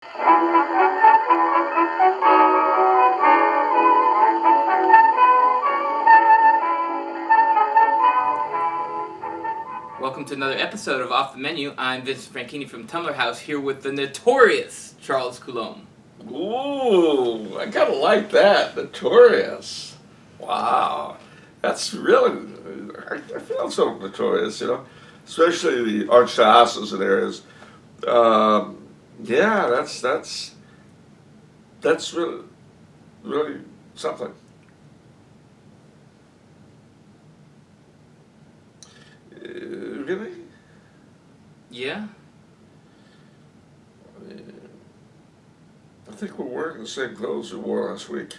Welcome to another episode of Off the Menu. I'm Vincent Franchini from Tumblr House, here with the notorious Charles Coulombe. Ooh, I kind of like that. Notorious. Wow. That's really, I feel so notorious, you know, especially the archdioceses and areas. Yeah, that's really something. Really? Yeah? I think we're wearing the same clothes we wore last week.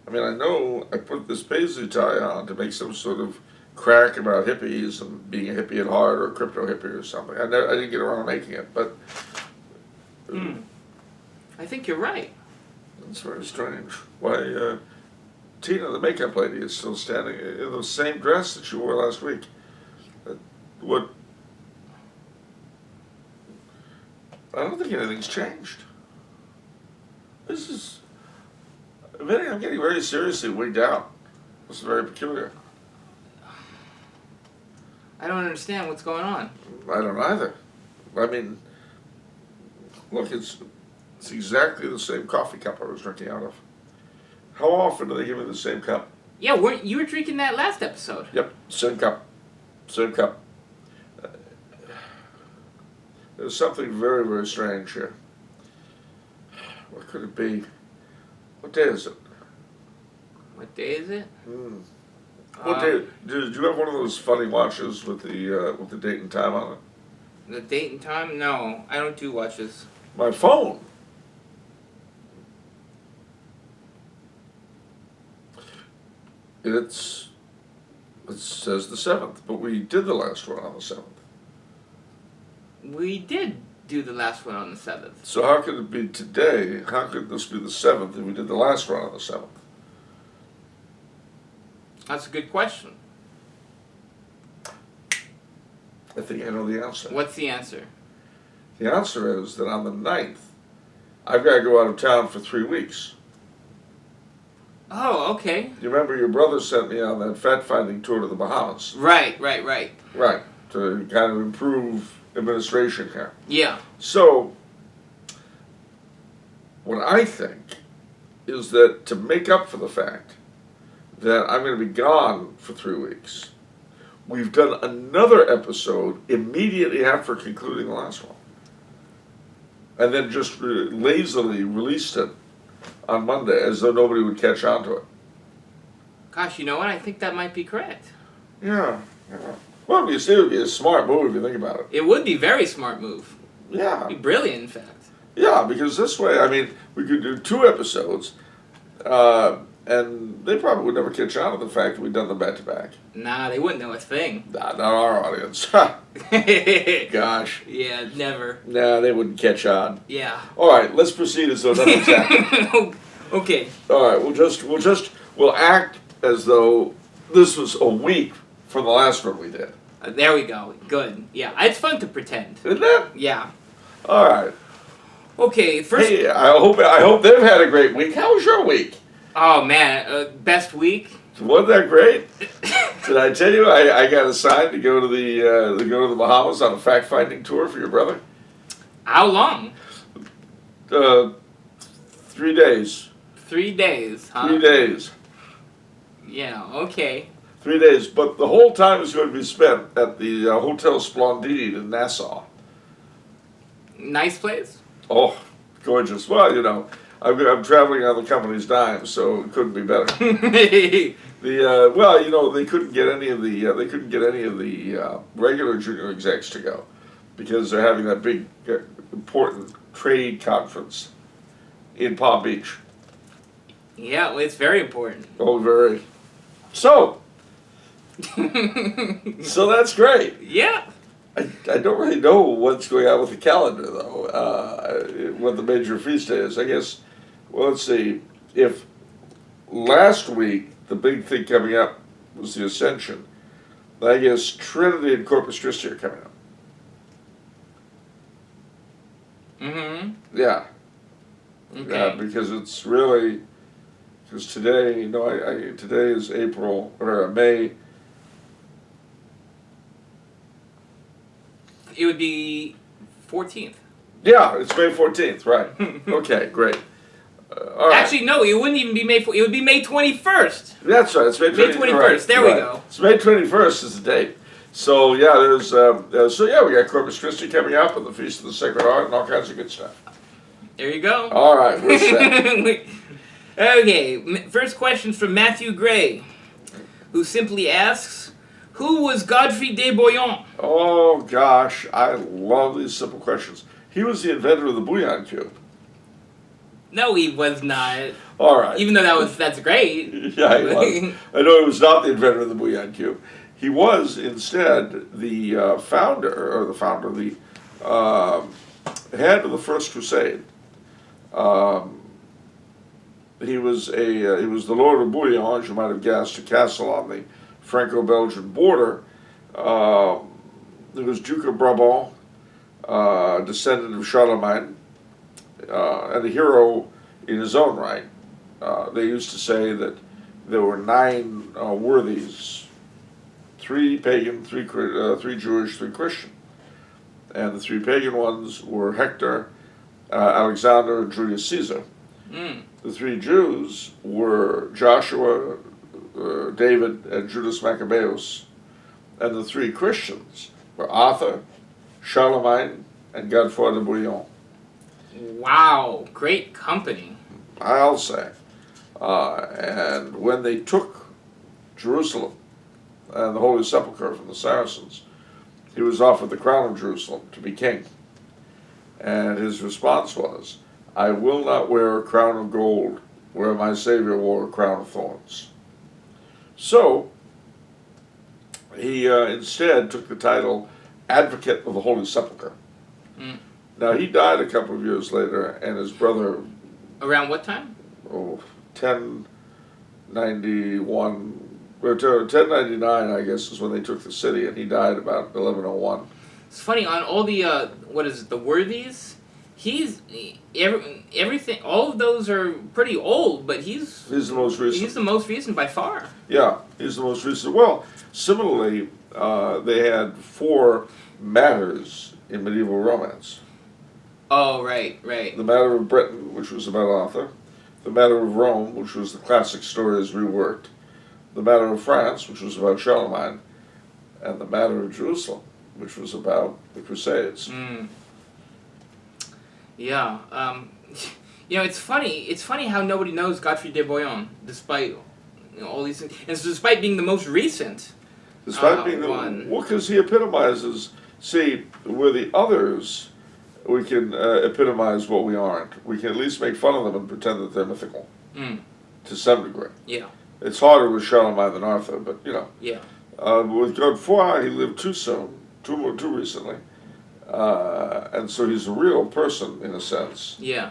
I mean, I know I put this paisley tie on to make some sort of crack about hippies and being a hippie at heart or a crypto hippie or something. I didn't get around to making it, but... I think you're right. It's very strange. Why, Tina, the makeup lady, is still standing in the same dress that she wore last week. What? I don't think anything's changed. This is... I'm getting very seriously wigged out. This is very peculiar. I don't understand what's going on. I don't either. I mean, look, it's exactly the same coffee cup I was drinking out of. How often do they give me the same cup? Yeah, you were drinking that last episode. Yep, same cup. Same cup. There's something very, very strange here. What could it be? What day is it? What day is it? What day? Did you have one of those funny watches with the date and time on it? The date and time? No, I don't do watches. My phone. It says the 7th, but we did the last one on the 7th. We did do the last one on the 7th. So how could it be today? How could this be the 7th if we did the last one on the 7th? That's a good question. I think I know the answer. What's the answer? The answer is that on the 9th, I've got to go out of town for 3 weeks. Oh, okay. You remember your brother sent me on that fact-finding tour to the Bahamas? Right. Right, to kind of improve administration here. Yeah. So, what I think is that to make up for the fact that I'm going to be gone for 3 weeks, we've done another episode immediately after concluding the last one. And then just lazily released it on Monday as though nobody would catch on to it. Gosh, you know what? I think that might be correct. Yeah. Well, you see, it would be a smart move if you think about it. It would be a very smart move. Yeah. It'd be brilliant, in fact. Yeah, because this way, I mean, we could do 2 episodes, and they probably would never catch on to the fact that we'd done them back-to-back. Nah, they wouldn't know a thing. Nah, not our audience. Gosh. Yeah, never. Nah, they wouldn't catch on. Yeah. All right, let's proceed as though nothing's happened. Okay. All right, we'll act as though this was a week from the last one we did. There we go. Good. Yeah, it's fun to pretend. Isn't it? Yeah. All right. Okay, first... Hey, I hope they've had a great week. How was your week? Oh, man, best week? Wasn't that great? Did I tell you I got assigned to go to the Bahamas on a fact-finding tour for your brother? How long? 3 days. 3 days, huh? 3 days. Yeah, okay. 3 days, but the whole time is going to be spent at the Hotel Splendide in Nassau. Nice place? Oh, gorgeous. Well, you know, I'm traveling on the company's dime, so it couldn't be better. Well, you know, they couldn't get any of the regular junior execs to go because they're having that big important trade conference in Palm Beach. Yeah, well, it's very important. Oh, very. So that's great. Yeah. I don't really know what's going on with the calendar, though, what the major feast day is. I guess, well, let's see. If last week the big thing coming up was the Ascension, I guess Trinity and Corpus Christi are coming up. Mm-hmm. Yeah. Okay. Yeah, because it's really, because today, you know, today is April, or May. It would be 14th. Yeah, it's May 14th, right. Okay, great. All right. Actually, no, it wouldn't even be May. It would be May 21st. That's right, it's May 21st. May 21st, there we go. It's May 21st is the date. So, yeah, there's, we got Corpus Christi coming up and the Feast of the Sacred Heart and all kinds of good stuff. There you go. All right, we're set. Okay, first question from Matthew Gray, who simply asks, who was Godfrey de Bouillon? Oh, gosh, I love these simple questions. He was the inventor of the Bouillon cube. No, he was not. All right. Even though that's great. Yeah, he was. I know he was not the inventor of the Bouillon cube. He was instead the head of the First Crusade. He was the Lord of Bouillon, as you might have guessed, a castle on the Franco-Belgian border. He was Duke of Brabant, descendant of Charlemagne, and a hero in his own right. They used to say that there were 9 worthies, 3 pagan, 3 Jewish, 3 Christian. And the 3 pagan ones were Hector, Alexander, and Julius Caesar. Mm. The 3 Jews were Joshua, David, and Judas Maccabeus. And the 3 Christians were Arthur, Charlemagne, and Godfrey de Bouillon. Wow, great company. I'll say. And when they took Jerusalem and the Holy Sepulchre from the Saracens, he was offered the crown of Jerusalem to be king. And his response was, I will not wear a crown of gold where my Savior wore a crown of thorns. So, he instead took the title Advocate of the Holy Sepulchre. Mm. Now, he died a couple of years later, and his brother... Around what time? 1091, or 1099, I guess, is when they took the city, and he died about 1101. It's funny, on all the, the worthies, everything, all of those are pretty old, but he's the most recent. He's the most recent by far. Yeah, he's the most recent. Well, similarly, they had 4 matters in medieval romance. Oh, right. The Matter of Britain, which was about Arthur. The Matter of Rome, which was the classic stories reworked. The Matter of France, which was about Charlemagne. And the Matter of Jerusalem, which was about the Crusades. Mm. Yeah. It's funny. It's funny how nobody knows Godfrey de Bouillon, despite all these things. And despite being the most recent one. Well, because he epitomizes, see, where the others... we can epitomize what we aren't. We can at least make fun of them and pretend that they're mythical. Mm. To some degree. Yeah. It's harder with Charlemagne than Arthur, but, you know. Yeah. With Godefroy, he lived too soon, too recently. And so he's a real person, in a sense. Yeah.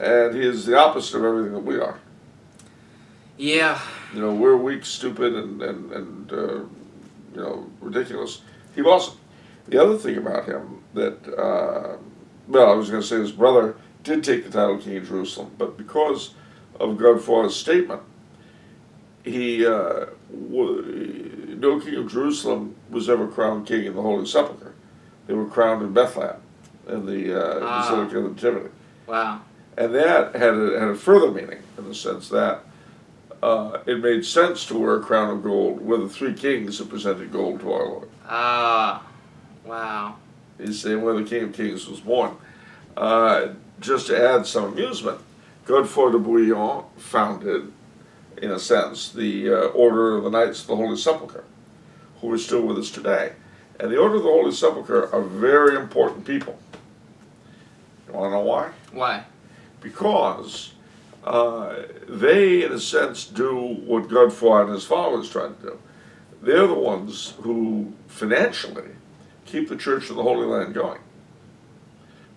And he is the opposite of everything that we are. Yeah. You know, we're weak, stupid, and ridiculous. He wasn't. The other thing about him that, I was going to say his brother did take the title King of Jerusalem, but because of Godefroy's statement, no king of Jerusalem was ever crowned king in the Holy Sepulchre. They were crowned in Bethlehem, in the Basilica of the Nativity. Wow. And that had a further meaning, in the sense that it made sense to wear a crown of gold where the 3 kings had presented gold to our Lord. Wow. He's saying where the King of Kings was born. Just to add some amusement, Godfrey de Bouillon founded, in a sense, the Order of the Knights of the Holy Sepulchre, who are still with us today. And the Order of the Holy Sepulchre are very important people. You want to know why? Why? Because they, in a sense, do what Godfrey and his followers tried to do. They're the ones who, financially, keep the Church of the Holy Land going.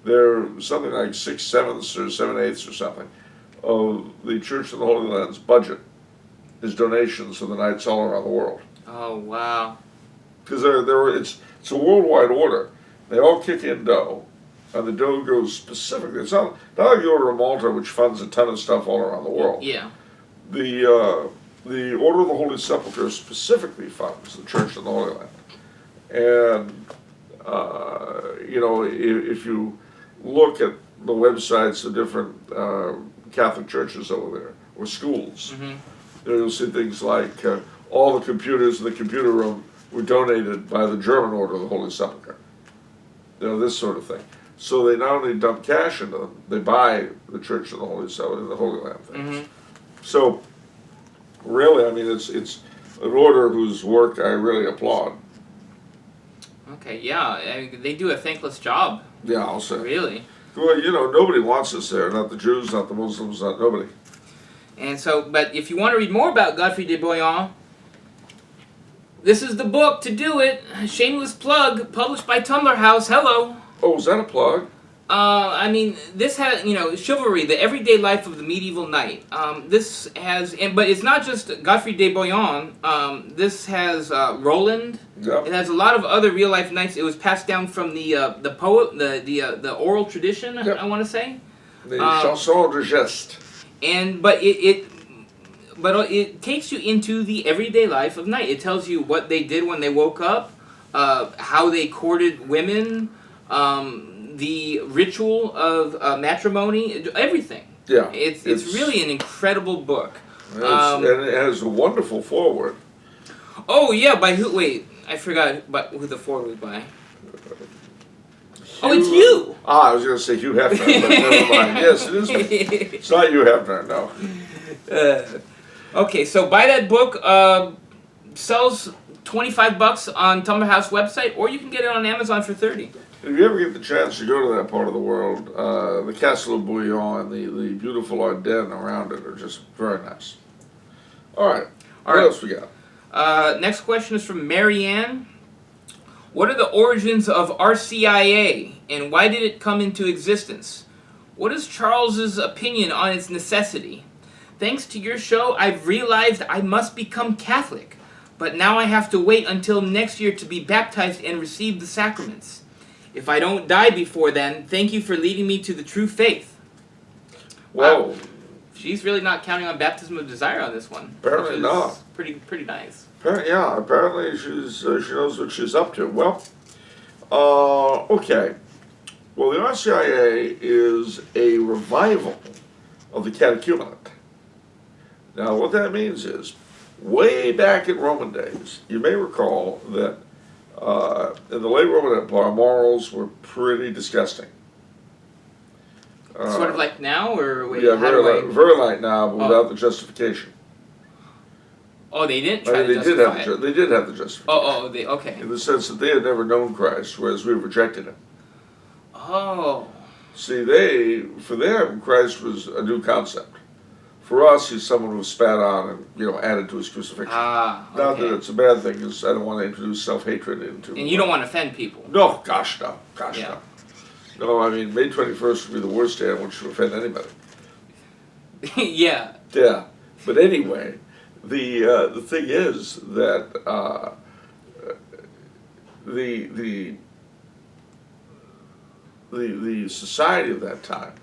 They're something like 6/7 or 7/8 or something of the Church of the Holy Land's budget is donations from the Knights all around the world. Oh, wow. Because it's a worldwide order. They all kick in dough, And they don't go specifically. It's not like the Order of Malta, which funds a ton of stuff all around the world. Yeah. The Order of the Holy Sepulchre specifically funds the Church of the Holy Land. And, if you look at the websites of different Catholic churches over there, or schools, you'll see things like all the computers in the computer room were donated by the German Order of the Holy Sepulchre. This sort of thing. So they not only dump cash into them, they buy the Church of the Holy Sepulchre, the Holy Land things. So, really, I mean, it's an order whose work I really applaud. Okay, yeah, I mean, they do a thankless job. Yeah, I'll say. Really. Well, nobody wants us there. Not the Jews, not the Muslims, not nobody. And so, but if you want to read more about Godfrey de Bouillon, this is the book to do it. Shameless plug, published by Tumblr House. Hello. Oh, is that a plug? I mean, this has, chivalry, the everyday life of the medieval knight. This has, but it's not just Godfrey de Bouillon. This has Roland. Yep. It has a lot of other real life knights. It was passed down from the poet, the oral tradition. Yep. I want to say. The chanson de geste. But it takes you into the everyday life of knight. It tells you what they did when they woke up, how they courted women. The ritual of matrimony, everything. Yeah, it's really an incredible book. And it has a wonderful foreword. Oh yeah, by who? Wait, I forgot who the foreword was by. Oh, it's you. I was going to say Hugh Hefner, but never mind. Yes, it is me. It's not Hugh Hefner, no. Okay, so buy that book. Sells $25 on Tumblr House website, or you can get it on Amazon for $30. If you ever get the chance to go to that part of the world, the Castle of Bouillon and the beautiful Ardennes around it are just very nice. All right. What else we got? Next question is from Marianne. What are the origins of RCIA, and why did it come into existence? What is Charles's opinion on its necessity? Thanks to your show, I've realized I must become Catholic, but now I have to wait until next year to be baptized and receive the sacraments. If I don't die before then, thank you for leading me to the true faith. Whoa. She's really not counting on baptism of desire on this one. Apparently not. Pretty nice. Apparently she knows what she's up to. Well, okay. Well, the RCIA is a revival of the catechumenate. Now, what that means is, way back in Roman days, you may recall that in the late Roman Empire, morals were pretty disgusting. Sort of like now, or wait, yeah, very like now, but without the justification. Oh, they didn't try to justify it. They did have the justification. Okay. In the sense that they had never known Christ, whereas we rejected him. Oh. See, for them, Christ was a new concept. For us, he's someone who was spat on and added to his crucifixion. Okay. Not that it's a bad thing, because I don't want to introduce self-hatred into. And you don't want to offend people. No, gosh no. No, I mean, May 21st would be the worst day on which to offend anybody. Yeah. Yeah, but anyway, the thing is that the society of that time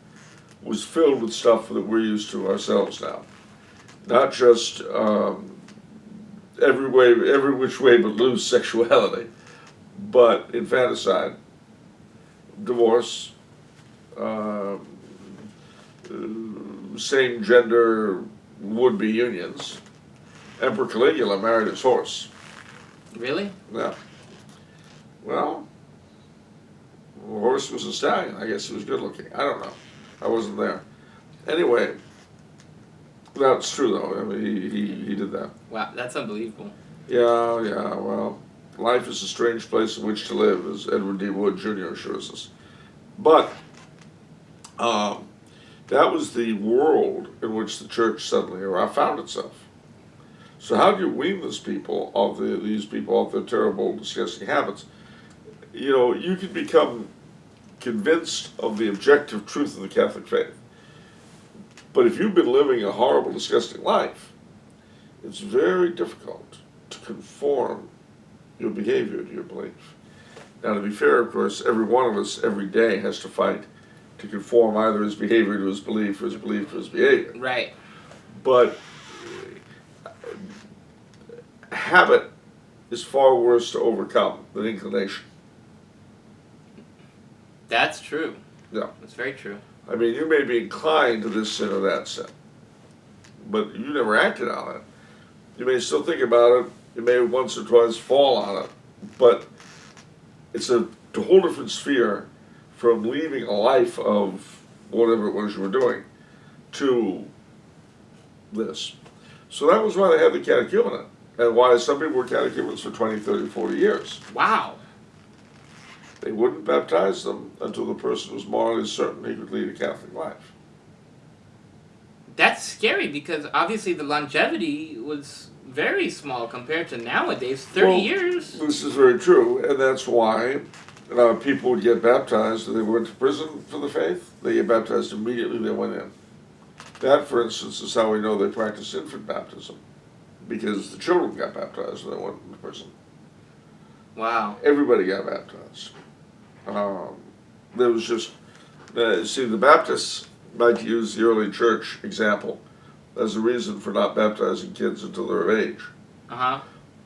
was filled with stuff that we're used to ourselves now. Not just every which way but loose sexuality, but infanticide, divorce, same gender would-be unions. Emperor Caligula married his horse. Really? Yeah. Well, the horse was a stallion. I guess he was good looking. I don't know. I wasn't there. Anyway, that's true though. I mean, he did that. Wow, that's unbelievable. Yeah, well, life is a strange place in which to live, as Edward D. Wood Jr. assures us. But that was the world in which the church suddenly found itself. So how do you wean these people off their terrible, disgusting habits? You can become convinced of the objective truth of the Catholic faith. But if you've been living a horrible, disgusting life, it's very difficult to conform your behavior to your belief. Now, to be fair, of course, every one of us every day has to fight to conform either his behavior to his belief or his belief to his behavior. Right. But habit is far worse to overcome than inclination. That's true. Yeah. That's very true. I mean, you may be inclined to this sin or that sin, but you never acted on it. You may still think about it. You may once or twice fall on it, but it's a whole different sphere from leaving a life of whatever it was you were doing to this. So that was why they had the catechumenate, and why some people were catechumens for 20, 30, 40 years. Wow. They wouldn't baptize them until the person was morally certain he could lead a Catholic life. That's scary because obviously the longevity was very small compared to nowadays. 30 years. This is very true, and that's why people would get baptized if they went to prison for the faith. They get baptized immediately they went in. That, for instance, is how we know they practiced infant baptism, because the children got baptized when they went into prison. Wow. Everybody got baptized. There was just, see, the Baptists like to use the early church example as a reason for not baptizing kids until they're of age. Uh-huh.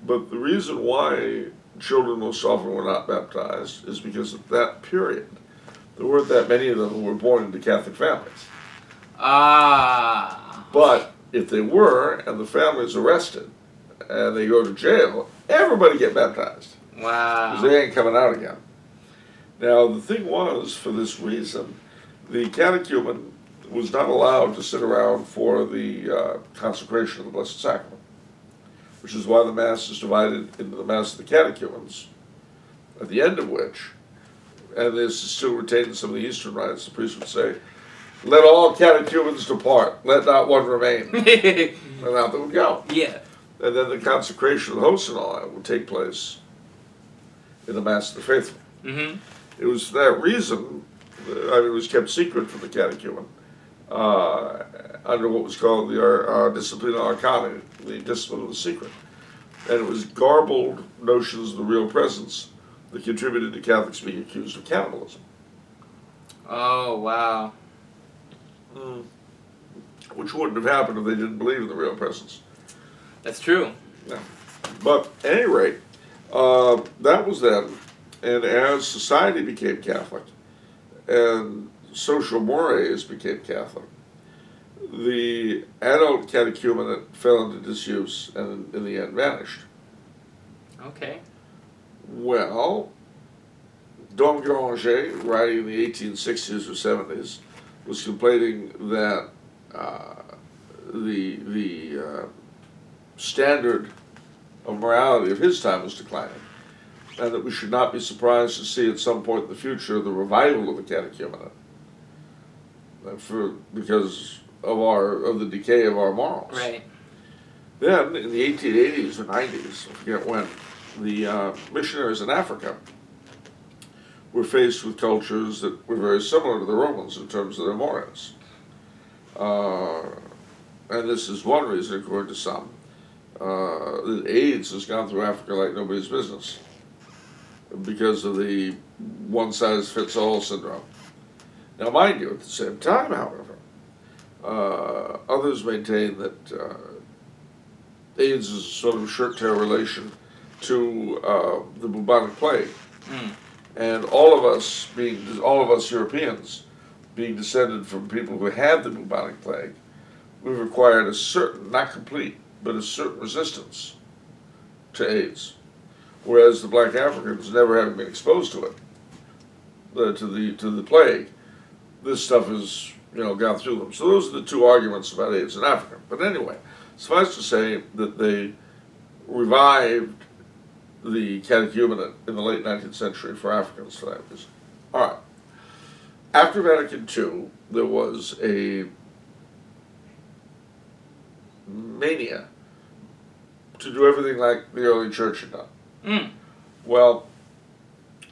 But the reason why children most often were not baptized is because at that period, there weren't that many of them who were born into Catholic families. Ah. But if they were, and the family's arrested, and they go to jail, everybody get baptized. Wow. Because they ain't coming out again. Now, the thing was, for this reason, the catechumen was not allowed to sit around for the consecration of the Blessed Sacrament, which is why the Mass is divided into the Mass of the catechumens, at the end of which, and this is still retained in some of the Eastern rites, the priest would say, "Let all catechumens depart, let not one remain." And out they would go. Yeah. And then the consecration of the host and all that would take place in the Mass of the Faithful. Mm-hmm. It was for that reason, it was kept secret from the catechumen, under what was called the Disciplina Arcana, the discipline of the secret. And it was garbled notions of the real presence that contributed to Catholics being accused of cannibalism. Oh, wow. Which wouldn't have happened if they didn't believe in the real presence. That's true. Yeah. But at any rate, that was then. And as society became Catholic, and social mores became Catholic, the adult catechumenate fell into disuse and in the end vanished. Okay. Well, Dom Guéranger, writing in the 1860s or 70s, was complaining that the standard of morality of his time was declining, and that we should not be surprised to see at some point in the future the revival of the catechumenate, because of the decay of our morals. Right. Then, in the 1880s or 90s, I forget when, the missionaries in Africa were faced with cultures that were very similar to the Romans in terms of their mores. And this is one reason, according to some, that AIDS has gone through Africa like nobody's business, because of the one-size-fits-all syndrome. Now, mind you, at the same time, however, others maintain that AIDS is a sort of shirt-tail relation to the bubonic plague. And all of us Europeans, being descended from people who had the bubonic plague, we've acquired a certain, not complete, but a certain resistance to AIDS. Whereas the black Africans, never having been exposed to it, to the plague, this stuff has gone through them. So those are the two arguments about AIDS in Africa. But anyway, suffice to say that they revived the catechumenate in the late 19th century for Africans for that reason. All right. After Vatican II, there was a mania to do everything like the early church had done. Well,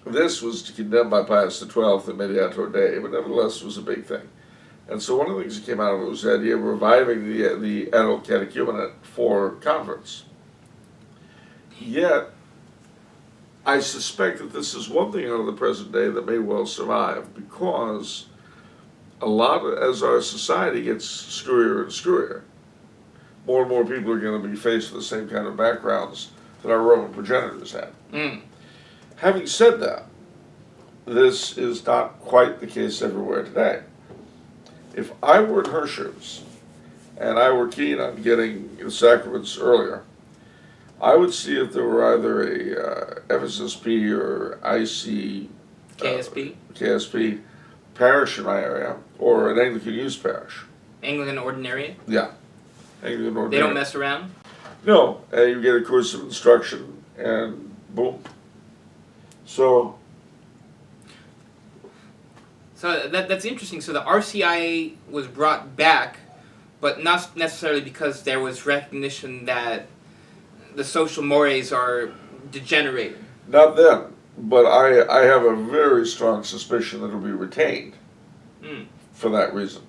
this was condemned by Pius XII in Mediator Dei, but nevertheless was a big thing. And so one of the things that came out of it was the idea of reviving the adult catechumenate for converts. Yet, I suspect that this is one thing out of the present day that may well survive, because as our society gets screwier and screwier, more and more people are going to be faced with the same kind of backgrounds that our Roman progenitors had. Having said that, this is not quite the case everywhere today. If I were in her shoes, and I were keen on getting the sacraments earlier, I would see if there were either a FSSP or IC KSP parish in my area, or an Anglican youth parish. Anglican Ordinariate? Yeah. Anglican Ordinariate. They don't mess around? No. And you get a course of instruction, and boom. So that's interesting. So the RCIA was brought back, but not necessarily because there was recognition that the social mores are degenerating. Not then, but I have a very strong suspicion that it'll be retained for that reason.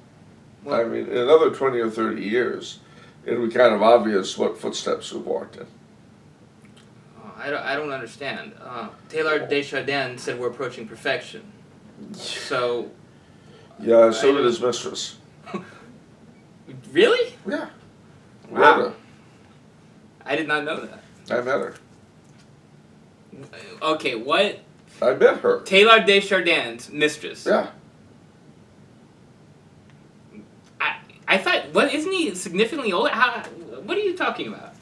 Well, I mean, in another 20 or 30 years, it'll be kind of obvious what footsteps we've walked in. I don't understand. Taylor Desjardins said we're approaching perfection. So... Yeah, so did his mistress. Really? Yeah. Wow. Rhoda. I did not know that. I met her. Okay, what? I met her. Taylor Desjardins' mistress. Yeah. I thought, isn't he significantly older? What are you talking about?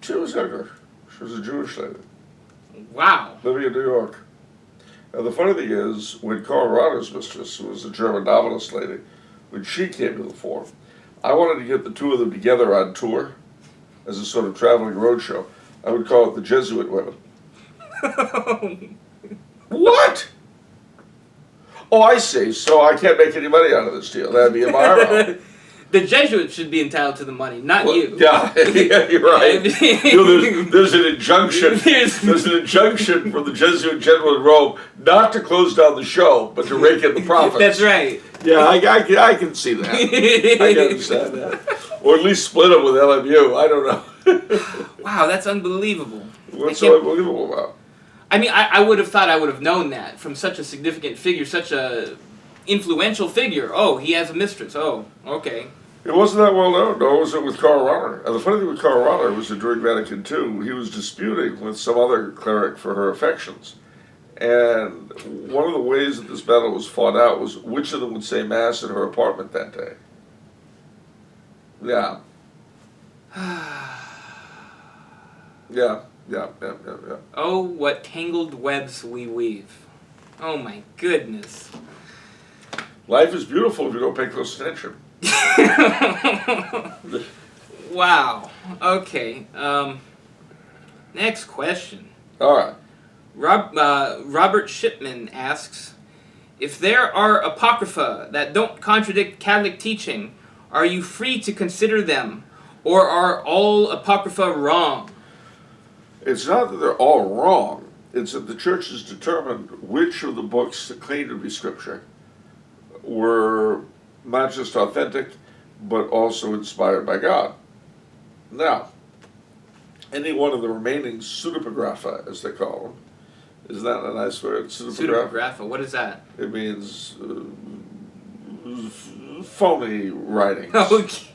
She was younger. She was a Jewish lady. Wow. Living in New York. And the funny thing is, when Karl Rahner's mistress, who was a German novelist lady, when she came to the fore, I wanted to get the two of them together on tour as a sort of traveling roadshow. I would call it the Jesuit women. What? Oh, I see. So I can't make any money out of this deal. That'd be a MRO. The Jesuits should be entitled to the money, not you. Yeah, you're right. There's an injunction. There's an injunction from the Jesuit general in Rome not to close down the show, but to rake in the profits. That's right. Yeah, I can see that. I can understand that. Or at least split them with LMU. I don't know. Wow, that's unbelievable. What's so unbelievable about? I mean, I would have thought I would have known that from such a significant figure, such a influential figure. Oh, he has a mistress. Oh, okay. It wasn't that well known, no, was it with Karl Rahner? And the funny thing with Karl Rahner was that during Vatican II, he was disputing with some other cleric for her affections. And one of the ways that this battle was fought out was which of them would say Mass in her apartment that day. Yeah. Yeah. Oh, what tangled webs we weave. Oh my goodness. Life is beautiful if you don't pay close attention. Wow. Okay. Next question. All right. Robert Shipman asks, if there are Apocrypha that don't contradict Catholic teaching, are you free to consider them, or are all Apocrypha wrong? It's not that they're all wrong. It's that the Church has determined which of the books that claim to be Scripture were not just authentic, but also inspired by God. Now, any one of the remaining pseudepigrapha, as they call them, is that a nice word? Pseudepigrapha, what is that? It means phony writings. Okay.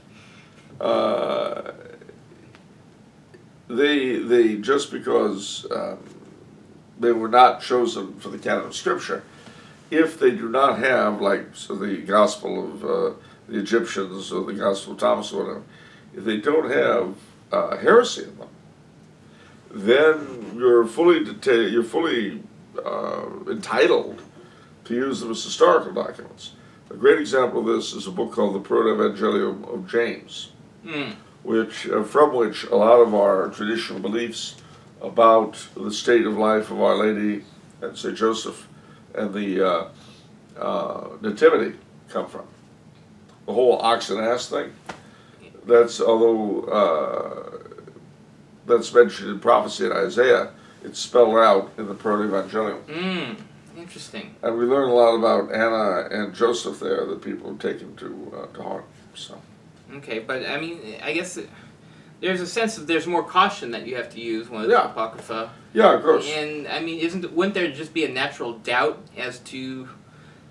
They just because they were not chosen for the canon of Scripture, if they do not have, like the Gospel of the Egyptians or the Gospel of Thomas or whatever, if they don't have heresy in them, then you're fully entitled to use them as historical documents. A great example of this is a book called the Proto-Evangelium of James, from which a lot of our traditional beliefs about the state of life of Our Lady and St. Joseph and the Nativity come from. The whole ox and ass thing, that's mentioned in prophecy in Isaiah, it's spelled out in the Proto-Evangelium. Interesting. And we learn a lot about Anna and Joseph there that people have taken to heart. So. Okay, but I mean, I guess there's a sense that there's more caution that you have to use when it's Yeah. Apocrypha. Yeah, of course. And I mean, wouldn't there just be a natural doubt as to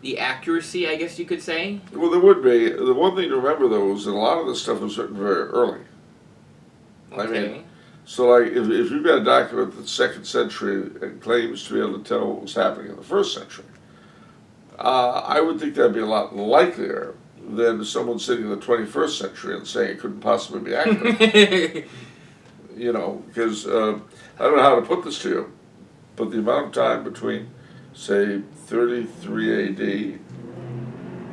the accuracy, I guess you could say? Well, there would be. The one thing to remember, though, is that a lot of this stuff was written very early. Okay. I mean, so like if you've got a document that's 2nd century and claims to be able to tell what was happening in the 1st century, I would think that'd be a lot likelier than someone sitting in the 21st century and saying it couldn't possibly be accurate. You know, because I don't know how to put this to you, but the amount of time between, say, 33 AD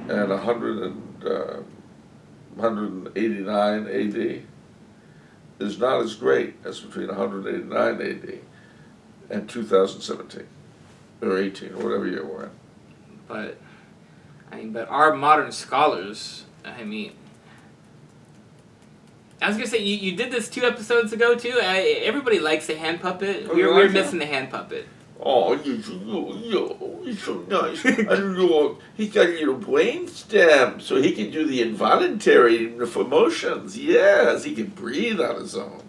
and 189 AD is not as great as between 189 AD and 2017 or 18 or whatever year we're in. But our modern scholars, I mean, I was gonna say you did this 2 episodes ago too. Everybody likes the hand puppet. Oh, We're like missing the hand puppet. Oh, he's so nice. I don't know. He's got a little brain stem, so he can do the involuntary emotions. Yes, he can breathe on his own.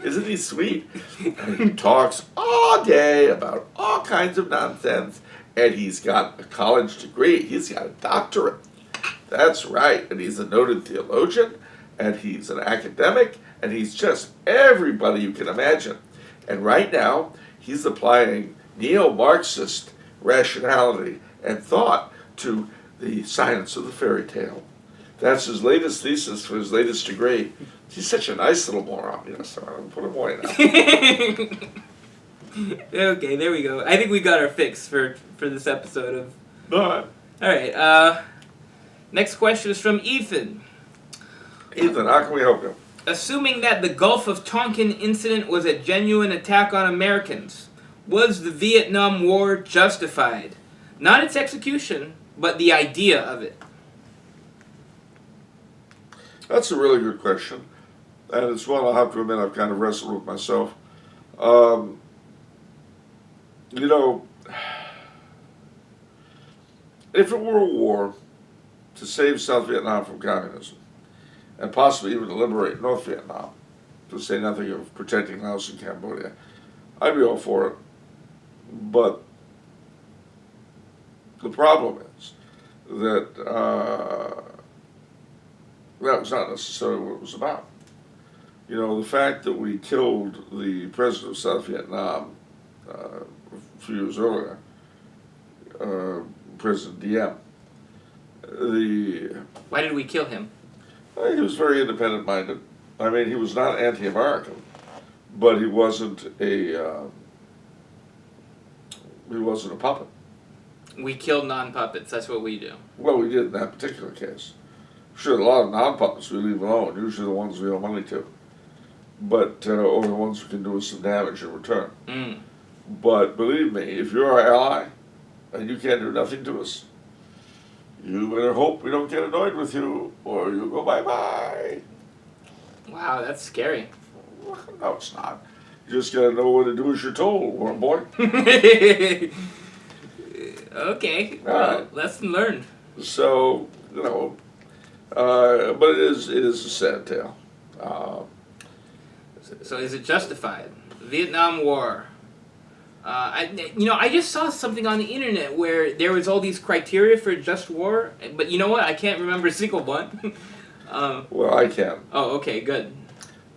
Isn't he sweet? And he talks all day about all kinds of nonsense, and he's got a college degree. He's got a doctorate. That's right. And he's a noted theologian, and he's an academic, and he's just everybody you can imagine. And right now, he's applying neo-Marxist rationality and thought to the science of the fairy tale. That's his latest thesis for his latest degree. He's such a nice little moron, you know, so I'm going to put him away now. Okay, there we go. I think we got our fix for this episode of... No. Alright, next question is from Ethan. Ethan, how can we help you? Assuming that the Gulf of Tonkin incident was a genuine attack on Americans, was the Vietnam War justified? Not its execution, but the idea of it. That's a really good question. And it's one I'll have to admit I've kind of wrestled with myself. You know, if it were a war to save South Vietnam from communism, and possibly even to liberate North Vietnam, to say nothing of protecting Laos and Cambodia, I'd be all for it. But the problem is that that was not necessarily what it was about. You know, the fact that we killed the president of South Vietnam a few years earlier, President Diem, Why did we kill him? he was very independent-minded. I mean, he was not anti-American, but he wasn't a puppet. We killed non-puppets, that's what we do. Well, we did in that particular case. Sure, a lot of non-puppets we leave alone, usually the ones we owe money to. But, or the ones who can do us some damage in return. Mm. But believe me, if you're our ally, and you can't do nothing to us, you better hope we don't get annoyed with you, or you'll go bye-bye. Wow, that's scary. No, it's not. You just gotta know what to do as you're told, warm boy. Okay, well, lesson learned. So, you know, but it is a sad tale. So is it justified? Vietnam War. I just saw something on the internet where there was all these criteria for just war, but you know what? I can't remember a single one. Well, I can. Oh, okay, good.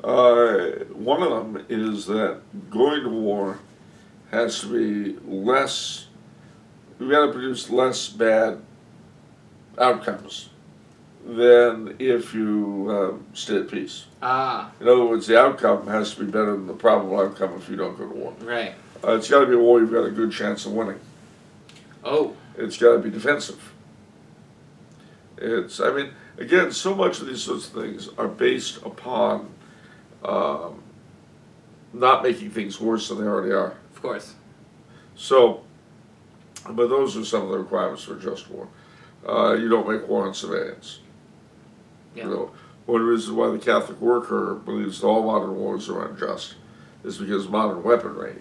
One of them is that going to war has to be less, we've got to produce less bad outcomes than if you stay at peace. Ah. In other words, the outcome has to be better than the probable outcome if you don't go to war. Right. It's got to be a war you've got a good chance of winning. Oh. It's got to be defensive. I mean, again, so much of these sorts of things are based upon not making things worse than they already are. Of course. So, but those are some of the requirements for just war. You don't make war on civilians. Yeah. You know, one reason why the Catholic worker believes that all modern wars are unjust is because modern weaponry,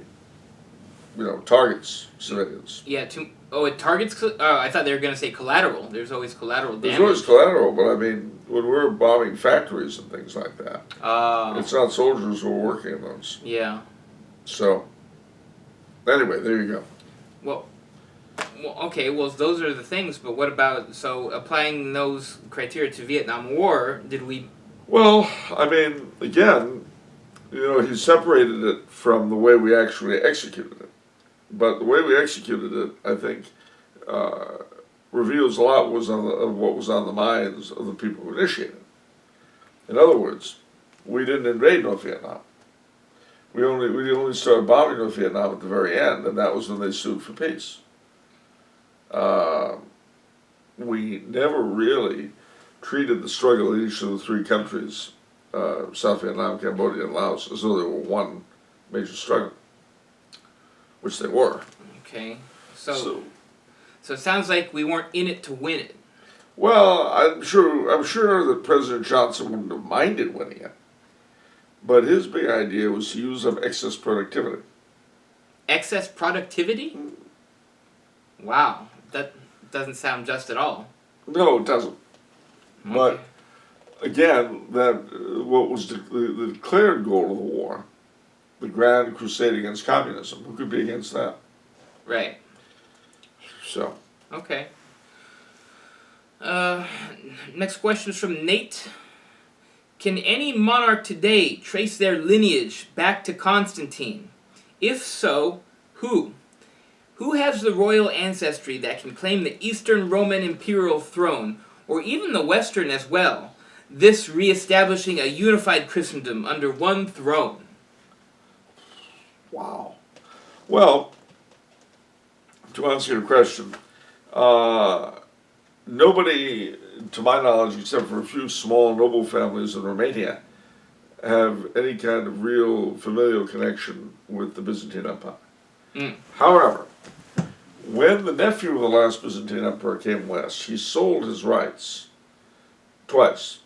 targets civilians. Yeah, Oh, it targets. I thought they were going to say collateral. There's always collateral damage. There's always collateral, but I mean, when we're bombing factories and things like that, it's not soldiers who are working on those. Yeah. So, anyway, there you go. Well, okay. Well, those are the things. But what about applying those criteria to Vietnam War? Did we? Well, I mean, again, he separated it from the way we actually executed it. But the way we executed it, I think, reveals a lot of what was on the minds of the people who initiated it. In other words, we didn't invade North Vietnam. We only started bombing North Vietnam at the very end, and that was when they sued for peace. We never really treated the struggle in each of the three countries, South Vietnam, Cambodia, and Laos, as though they were one major struggle, which they were. Okay, so it sounds like we weren't in it to win it. Well, I'm sure that President Johnson wouldn't have minded winning it, but his big idea was to use up excess productivity. Excess productivity? Wow, that doesn't sound just at all. No, it doesn't. Okay. But again, what was the declared goal of the war, the grand crusade against communism. Who could be against that? Right. So. Okay. Next question is from Nate. Can any monarch today trace their lineage back to Constantine? If so, who? Who has the royal ancestry that can claim the Eastern Roman imperial throne, or even the Western as well, this re-establishing a unified Christendom under one throne? Wow. Well, to answer your question, nobody, to my knowledge, except for a few small noble families in Romania, have any kind of real familial connection with the Byzantine Empire. However, when the nephew of the last Byzantine emperor came west, he sold his rights twice.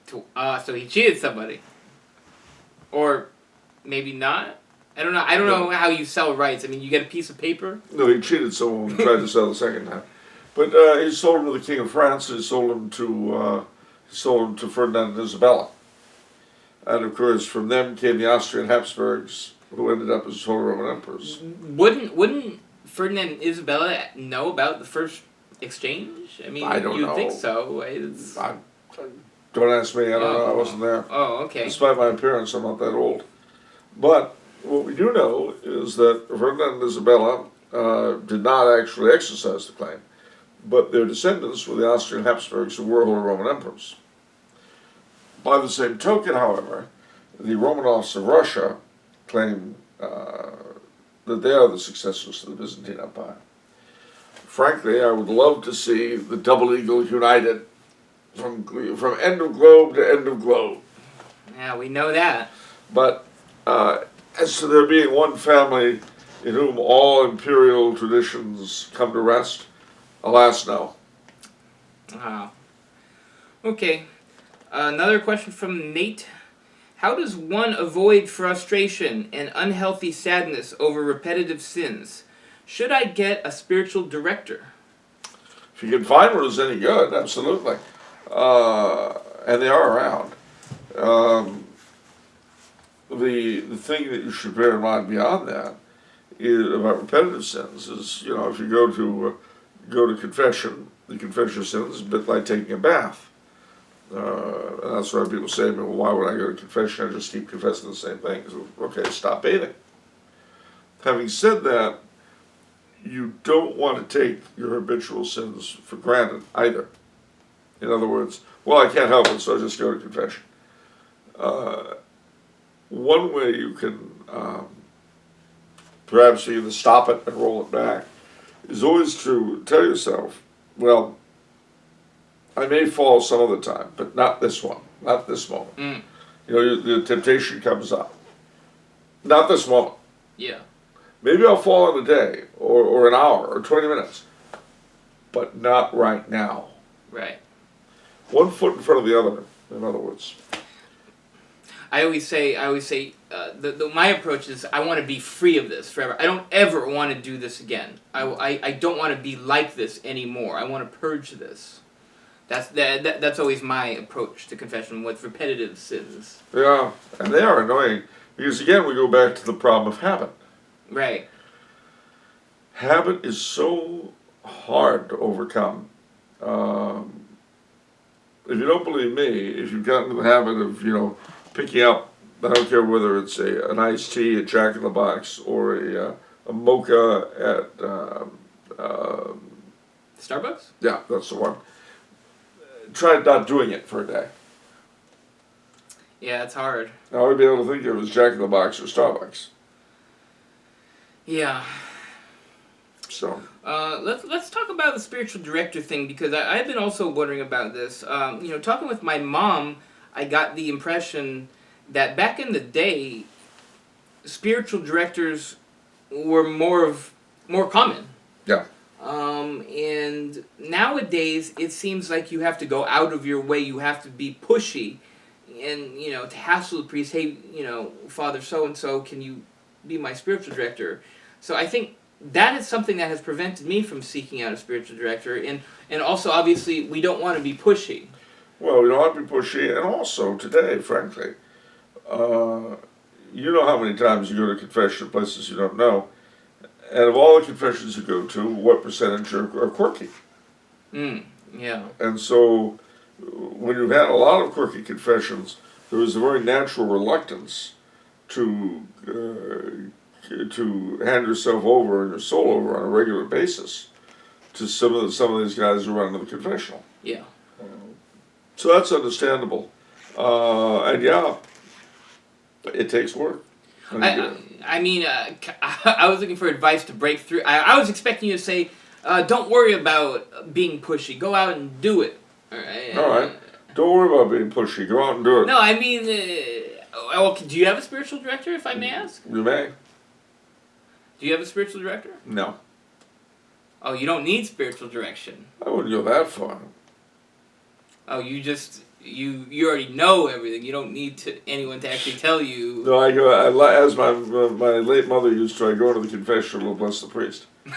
So he cheated somebody. Or maybe not? I don't know. I don't know how you sell rights. I mean, you get a piece of paper? No, he cheated someone who tried to sell the second time. But he sold him to the King of France, and he sold him to Ferdinand and Isabella. And of course, from them came the Austrian Habsburgs, who ended up as Holy Roman Emperors. Wouldn't Ferdinand and Isabella know about the first exchange? I mean, I don't know. You'd think so. Don't ask me, I don't know, I wasn't there. Oh, okay. Despite my appearance, I'm not that old. But what we do know is that Ferdinand and Isabella did not actually exercise the claim, but their descendants were the Austrian Habsburgs, who were Holy Roman Emperors. By the same token, however, the Romanovs of Russia claim that they are the successors to the Byzantine Empire. Frankly, I would love to see the double eagle united from end of globe to end of globe. Yeah, we know that. But as to there being one family in whom all imperial traditions come to rest, alas, no. Wow. Okay. Another question from Nate. How does one avoid frustration and unhealthy sadness over repetitive sins? Should I get a spiritual director? If you can find one who's any good, absolutely. And they are around. The thing that you should bear in mind beyond that is about repetitive sins is, if you go to confession, you confess your sins, a bit like taking a bath. And that's why people say, well, why would I go to confession? I just keep confessing the same thing. So, okay, stop bathing. Having said that, you don't want to take your habitual sins for granted either. In other words, well, I can't help it, so I just go to confession. One way you can perhaps either stop it and roll it back is always to tell yourself, well, I may fall some other time, but not this one, not this moment. The temptation comes up. Not this moment. Yeah. Maybe I'll fall in a day, or an hour, or 20 minutes, but not right now. Right. One foot in front of the other, in other words. I always say, my approach is I want to be free of this forever. I don't ever want to do this again. I don't want to be like this anymore. I want to purge this. That's always my approach to confession with repetitive sins. Yeah, and they are annoying because again we go back to the problem of habit. Right. Habit is so hard to overcome. If you don't believe me, if you've gotten into the habit of picking up, I don't care whether it's an iced tea at Jack in the Box or a mocha at Starbucks? Yeah, that's the one. Try not doing it for a day. Yeah, it's hard. Now I'd be able to think of it as Jack in the Box or Starbucks. Yeah. So. Let's talk about the spiritual director thing, because I've been also wondering about this. Talking with my mom, I got the impression that back in the day, spiritual directors were more common. Yeah. And nowadays, it seems like you have to go out of your way. You have to be pushy, and to hassle the priest. Hey, Father so and so, can you be my spiritual director? So I think that is something that has prevented me from seeking out a spiritual director, and also obviously we don't want to be pushy. Well, we don't want to be pushy, and also today, frankly, you know how many times you go to confession at places you don't know, and of all the confessions you go to, what percentage are quirky? Yeah. And so, when you've had a lot of quirky confessions, there is a very natural reluctance to hand yourself over and your soul over on a regular basis to some of these guys who run to the confessional. Yeah. So that's understandable, and yeah, it takes work. I was looking for advice to break through. I was expecting you to say, "Don't worry about being pushy. Go out and do it." All right. Don't worry about being pushy. Go out and do it. No, I mean, do you have a spiritual director, if I may ask? You may. Do you have a spiritual director? No. Oh, you don't need spiritual direction. I wouldn't go that far. Oh, you already know everything. You don't need anyone to actually tell you. No, as my late mother used to, I go to the confessional to bless the priest. No,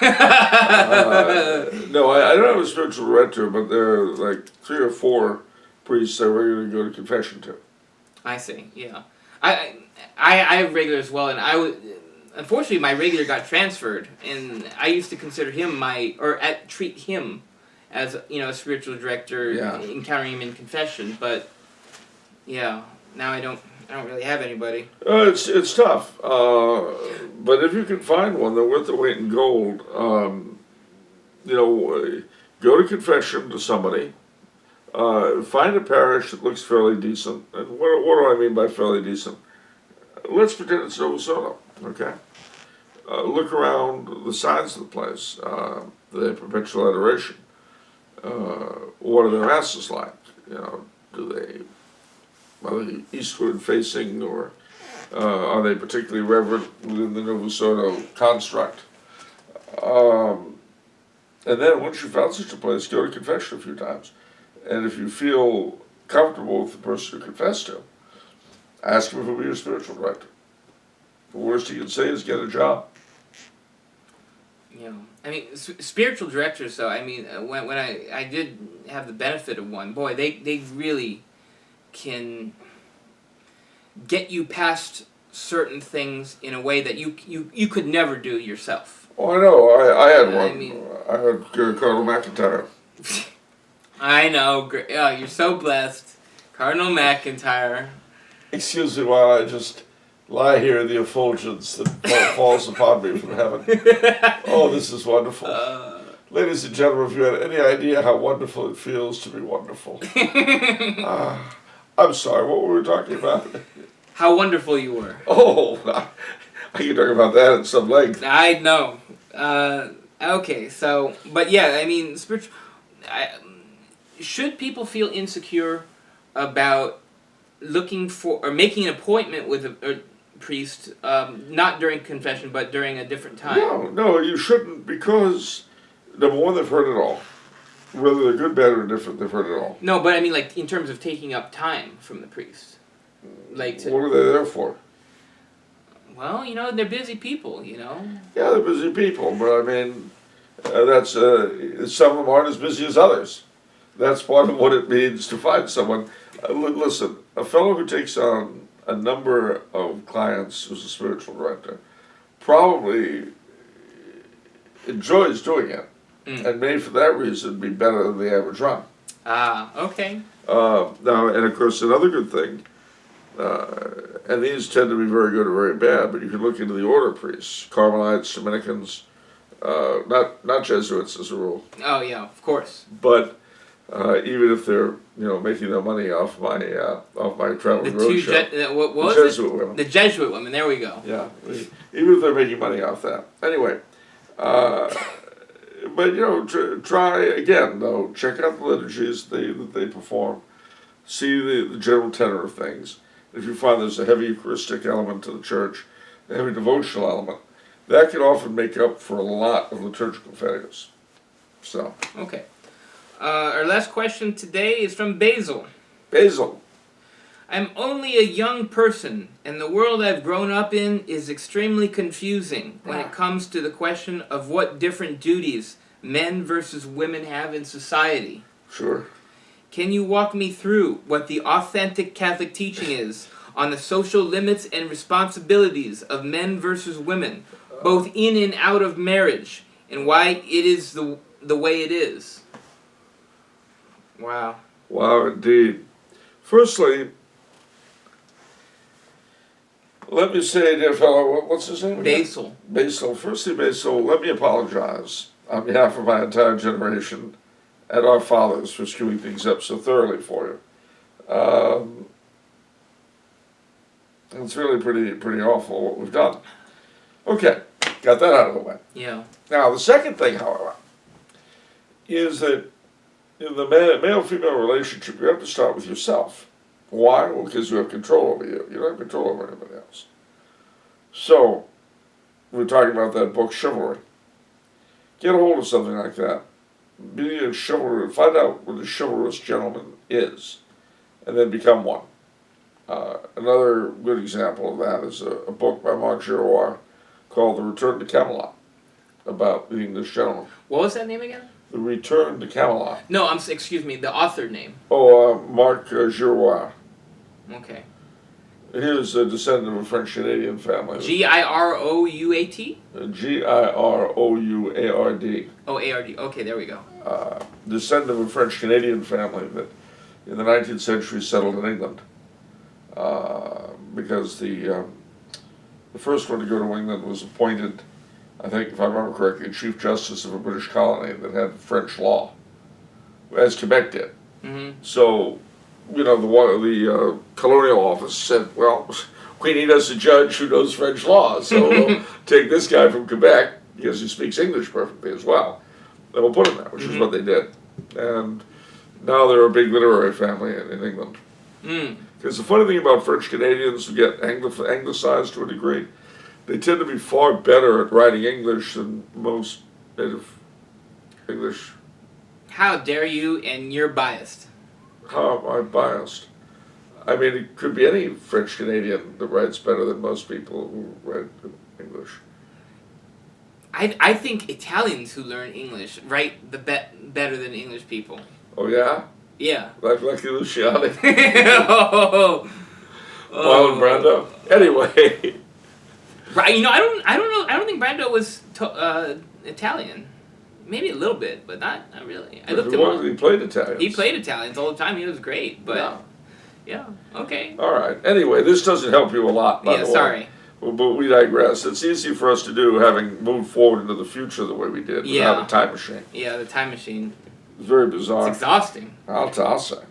I don't have a spiritual director, but there are like 3 or 4 priests I regularly go to confession to. I see. Yeah, I have regular as well, and unfortunately my regular got transferred, and I used to consider him treat him as a spiritual director, encountering him in confession. But yeah, now I don't really have anybody. It's tough, but if you can find one, they're worth the weight in gold. Go to confession to somebody. Find a parish that looks fairly decent. And what do I mean by fairly decent? Let's pretend it's Nova Soto, okay? Look around the signs of the place. The perpetual adoration. What are their masses like? Are they eastward facing, or are they particularly reverent within the Nova Soto construct? And then once you've found such a place, go to confession a few times. And if you feel comfortable with the person you confess to, ask him if he'll be your spiritual director. The worst he can say is get a job. Yeah, I mean, spiritual directors, though, I mean, when I did have the benefit of one, boy, they really can get you past certain things in a way that you could never do yourself. Oh, I know. I had one. I mean, I had Cardinal McIntyre. I know. Oh, you're so blessed. Cardinal McIntyre. Excuse me while I just lie here in the effulgence that falls upon me from heaven. Oh, this is wonderful. Ladies and gentlemen, if you had any idea how wonderful it feels to be wonderful. I'm sorry, what were we talking about? How wonderful you were. Oh, I can talk about that at some length. I know. Okay, so, but yeah, I mean, should people feel insecure about looking for or making an appointment with a priest, not during confession, but during a different time? No, you shouldn't, because number one, they've heard it all. Whether they're good, bad, or indifferent, they've heard it all. No, but I mean, like, in terms of taking up time from the priest. Like What are they there for? well, they're busy people, Yeah, they're busy people, but I mean, that's some of them aren't as busy as others. That's part of what it means to find someone. Listen, a fellow who takes on a number of clients who's a spiritual director probably enjoys doing it, and may for that reason be better than the average run. Ah, okay. Now, and of course, another good thing, and these tend to be very good or very bad, but you can look into the order priests, Carmelites, Dominicans, not Jesuits as a rule. Oh yeah, of course. But even if they're making their money off my traveling roadshow, what was Jesuit it? women. The Jesuit women. There we go. Yeah, even if they're making money off that. Anyway, but try again though. Check out the liturgies that they perform. See the general tenor of things. If you find there's a heavy Eucharistic element to the church, a heavy devotional element, that can often make up for a lot of liturgical failures. So. Okay. Our last question today is from Basil. Basil. I'm only a young person, and the world I've grown up in is extremely confusing when it comes to the question of what different duties men versus women have in society. Sure. Can you walk me through what the authentic Catholic teaching is on the social limits and responsibilities of men versus women, both in and out of marriage, and why it is the way it is? Wow. Wow, indeed. Firstly, let me say, dear fellow, what's his name again? Basil. Basil. Firstly, Basil, let me apologize on behalf of my entire generation and our fathers for screwing things up so thoroughly for you. It's really pretty awful what we've done. Okay, got that out of the way. Yeah. Now, the second thing, however, is that in the male-female relationship, you have to start with yourself. Why? Well, because you have control over you. You don't have control over anybody else. So, we're talking about that book, Chivalry. Get a hold of something like that. Be a chivalry. Find out what a chivalrous gentleman is, and then become one. Another good example of that is a book by Mark Giroir called The Return to Camelot, about the English gentleman. What was that name again? The Return to Camelot. No, excuse me, the author name. Oh, Mark Giroir. Okay. He is a descendant of a French-Canadian family. Girouat? Girouard. Oh, A-R-D. Okay, there we go. Descendant of a French-Canadian family that in the 19th century settled in England. Because the first one to go to England was appointed, I think, if I remember correctly, Chief Justice of a British colony that had French law, as Quebec did. Mm-hmm. So, the colonial office said, well, we need us a judge who knows French law, so we'll take this guy from Quebec, because he speaks English perfectly as well, and we'll put him there, which is what they did. And now they're a big literary family in England. Because the funny thing about French Canadians who get anglicized to a degree, they tend to be far better at writing English than most native English. How dare you, and you're biased. How am I biased? I mean, it could be any French Canadian that writes better than most people who write English. I think Italians who learn English write better than English people. Oh yeah? Yeah. Like Lucky Luciani. Oh. Marlon Brando. Anyway. Right. I don't know. I don't think Brando was Italian. Maybe a little bit, but not really. I looked him up. He played Italians. He played Italians all the time. He was great, but yeah. Okay. All right. Anyway, this doesn't help you a lot, by the way. Sorry. But we digress. It's easy for us to do, having moved forward into the future the way we did, without a time machine. Yeah, the time machine. It's very bizarre. It's exhausting. I'll say.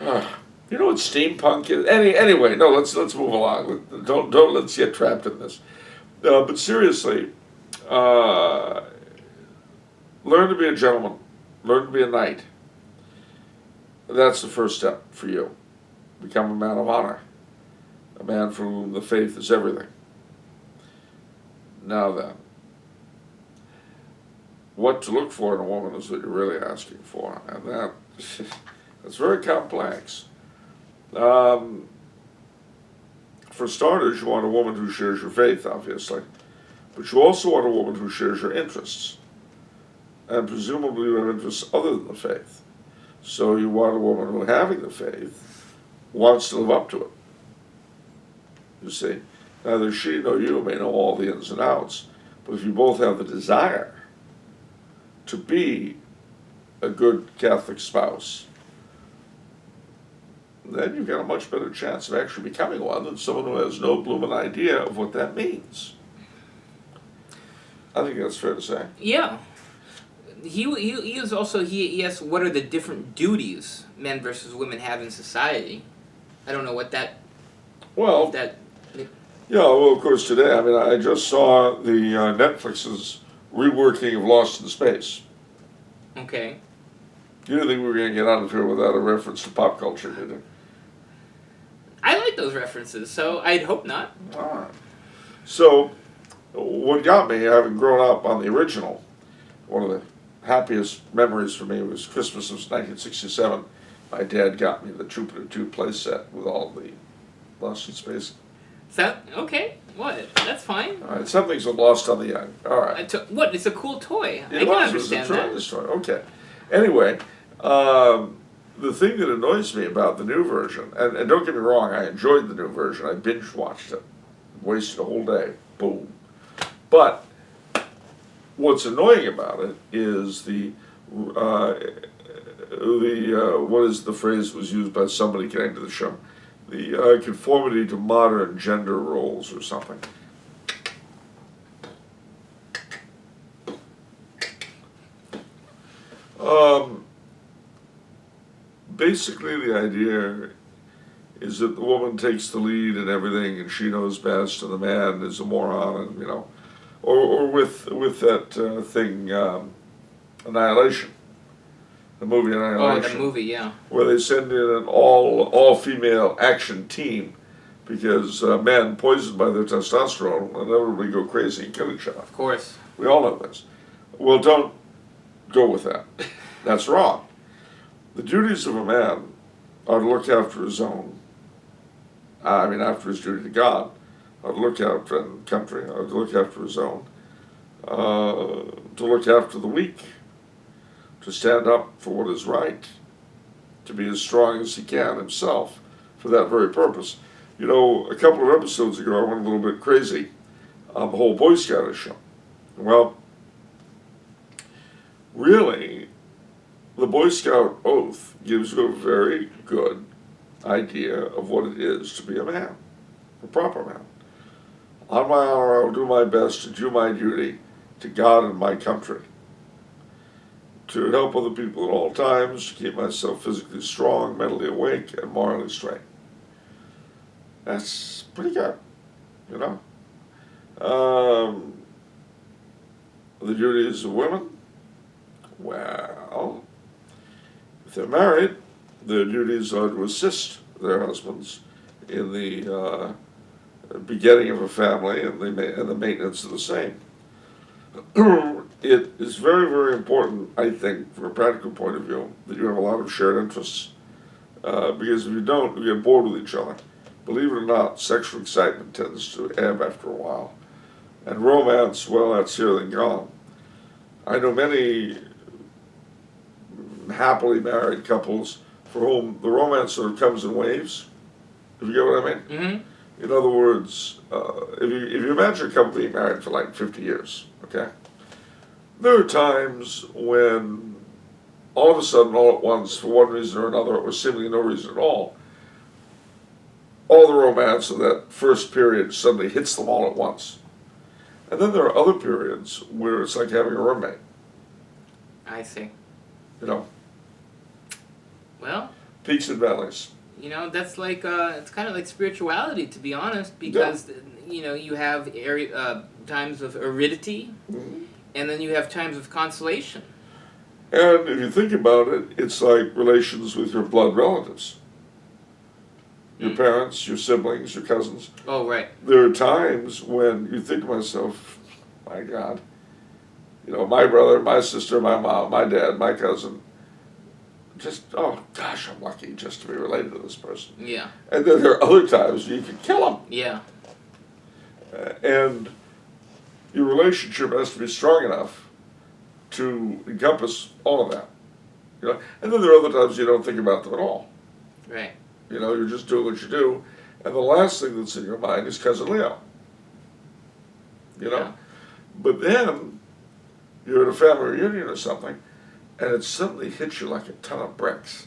You know what steampunk is? Anyway, no. Let's move along. Don't let's get trapped in this. But seriously, learn to be a gentleman. Learn to be a knight. That's the first step for you. Become a man of honor. A man for whom the faith is everything. Now then, what to look for in a woman is what you're really asking for, and that's very complex. for starters, you want a woman who shares your faith, obviously. But you also want a woman who shares your interests. And presumably you have interests other than the faith. So you want a woman who, having the faith, wants to live up to it. You see, neither she nor you may know all the ins and outs, but if you both have the desire to be a good Catholic spouse, then you've got a much better chance of actually becoming one than someone who has no blooming idea of what that means. I think that's fair to say. Yeah. He is also, he asks, what are the different duties men versus women have in society? I don't know what that... Well, that. yeah, well, of course, today, I mean, I just saw the Netflix's reworking of Lost in Space. Okay. You didn't think we were going to get out of here without a reference to pop culture, did you? I like those references, so I'd hope not. All right. So, what got me, having grown up on the original, one of the happiest memories for me was Christmas of 1967. My dad got me the Jupiter 2 playset with all the Lost in Space. Okay, what? That's fine. All right, some things are lost on the young. All right. What? It's a cool toy. I It can was understand a that. tremendous toy. Okay. Anyway, the thing that annoys me about the new version, and don't get me wrong, I enjoyed the new version. I binge watched it, wasted a whole day. Boom. But what's annoying about it is what is the phrase was used by somebody connected to the show? The conformity to modern gender roles or something. Basically, the idea is that the woman takes the lead in everything, and she knows best, and the man is a moron, and or with that thing, Annihilation, the movie Annihilation. Oh, the movie, yeah. Where they send in an all female action team because men, poisoned by their testosterone, will inevitably go crazy and kill each other. Of course. We all know this. Well, don't go with that. That's wrong. The duties of a man are to look after his own. After his duty to God, are to look after and country, are to look after his own, to look after the weak, to stand up for what is right, to be as strong as he can himself for that very purpose. You know, a couple of episodes ago, I went a little bit crazy on the whole Boy Scout issue. Well, really, the Boy Scout oath gives you a very good idea of what it is to be a man, a proper man. On my honor, I will do my best to do my duty to God and my country, to help other people at all times, to keep myself physically strong, mentally awake, and morally straight. That's pretty good, you know. The duties of women, well, if they're married, their duties are to assist their husbands in the begetting of a family and the maintenance of the same. It is very, very important, I think, from a practical point of view, that you have a lot of shared interests. Because if you don't, you get bored with each other. Believe it or not, sexual excitement tends to ebb after a while. And romance, well, that's here then gone. I know many happily married couples for whom the romance sort of comes in waves, if you get what I mean. Mm-hmm. In other words, if you imagine a couple being married for like 50 years, okay? There are times when all of a sudden, all at once, for one reason or another, or seemingly no reason at all the romance of that first period suddenly hits them all at once. And then there are other periods where it's like having a roommate. I see. You know? Well, peaks and valleys. You know, that's like, it's kind of like spirituality, to be honest, because, you have times of aridity, mm-hmm. and then you have times of consolation. And if you think about it, it's like relations with your blood relatives. Your parents, your siblings, your cousins. Oh, right. There are times when you think to myself, my God, my brother, my sister, my mom, my dad, my cousin, just, oh gosh, I'm lucky just to be related to this person. Yeah. And then there are other times you can kill them. Yeah. And your relationship has to be strong enough to encompass all of that. You know? And then there are other times you don't think about them at all. Right. You know, you're just doing what you do. And the last thing that's in your mind is Cousin Leo. You know? Yeah. But then you're at a family reunion or something, and it suddenly hits you like a ton of bricks.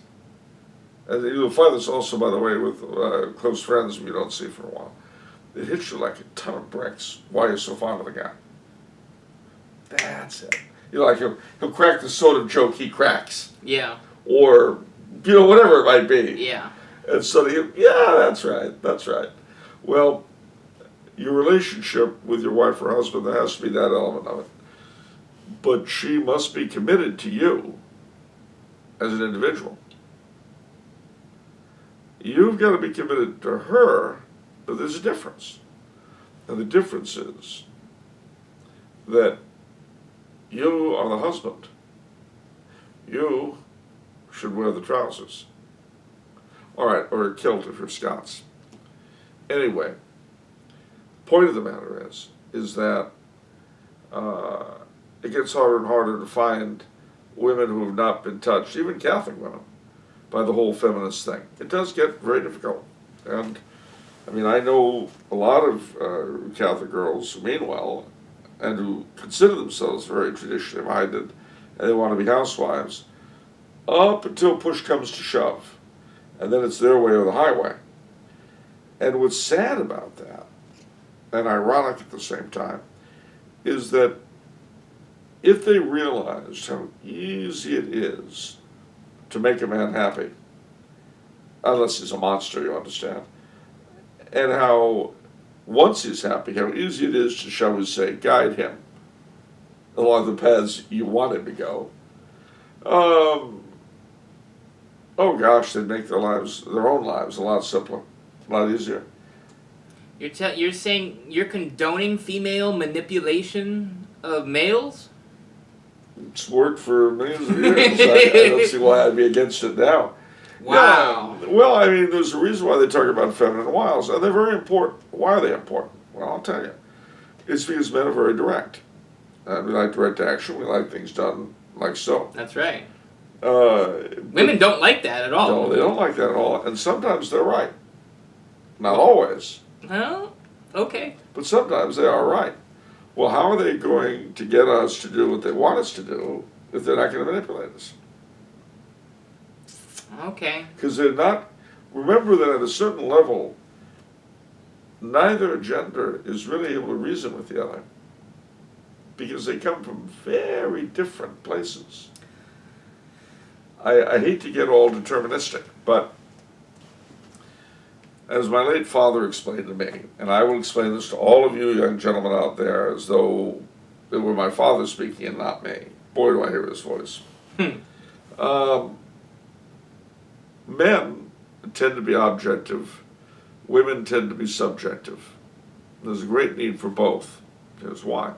And you'll find this also, by the way, with close friends who you don't see for a while. It hits you like a ton of bricks why you're so fond of the guy. That's it. You know, like he'll crack the sort of joke he cracks. Yeah. Or, you know, whatever it might be. Yeah. And so yeah, that's right, that's right. Well, your relationship with your wife or husband, there has to be that element of it. But she must be committed to you as an individual. You've got to be committed to her, but there's a difference. And the difference is that you are the husband. You should wear the trousers. All right, or a kilt if you're Scots. Anyway, point of the matter is that it gets harder and harder to find women who have not been touched, even Catholic women, by the whole feminist thing. It does get very difficult. And, I mean, I know a lot of Catholic girls who mean well and who consider themselves very traditionally minded, and they want to be housewives, up until push comes to shove. And then it's their way or the highway. And what's sad about that, and ironic at the same time, is that if they realized how easy it is to make a man happy, unless he's a monster, you understand, and how, once he's happy, how easy it is to, shall we say, guide him along the paths you want him to go, oh gosh, they'd make their own lives a lot simpler, a lot easier. You're saying you're condoning female manipulation of males? It's worked for millions of years. I don't see why I'd be against it now. Wow. Yeah, well, I mean, there's a reason why they talk about feminine wiles, and they're very important. Why are they important? Well, I'll tell you. It's because men are very direct. We like direct action. We like things done like so. That's right. Women Women don't like that at all. No, they don't like that at all, and sometimes they're right. Not always. Well, okay. But sometimes they are right. Well, how are they going to get us to do what they want us to do if they're not going to manipulate us? Okay. Because they're not, remember that at a certain level, neither gender is really able to reason with the other. Because they come from very different places. I hate to get all deterministic, but as my late father explained to me, and I will explain this to all of you young gentlemen out there as though it were my father speaking and not me. Boy, do I hear his voice. Men tend to be objective. Women tend to be subjective. There's a great need for both. Here's why.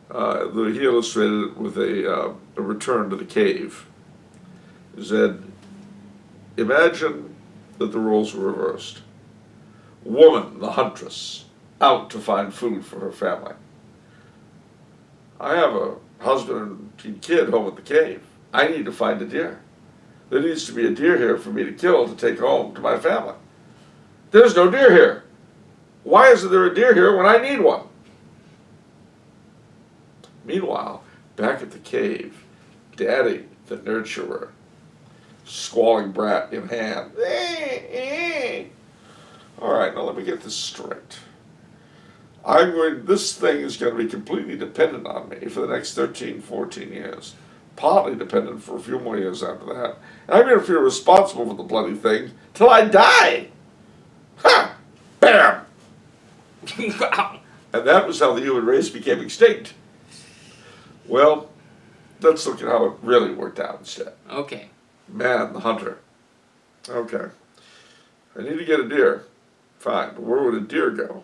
He illustrated it with a return to the cave. He said, imagine that the roles were reversed. Woman, the huntress, out to find food for her family. I have a husband and kid home at the cave. I need to find a deer. There needs to be a deer here for me to kill to take home to my family. There's no deer here. Why isn't there a deer here when I need one? Meanwhile, back at the cave, Daddy, the nurturer, squalling brat in hand. All right, now let me get this straight. This thing is going to be completely dependent on me for the next 13, 14 years. Partly dependent for a few more years after that. And I'm going to feel responsible for the bloody thing till I die. Ha! Bam! Wow. And that was how the human race became extinct. Well, let's look at how it really worked out instead. Okay. Man, the hunter. Okay. I need to get a deer. Fine, but where would a deer go?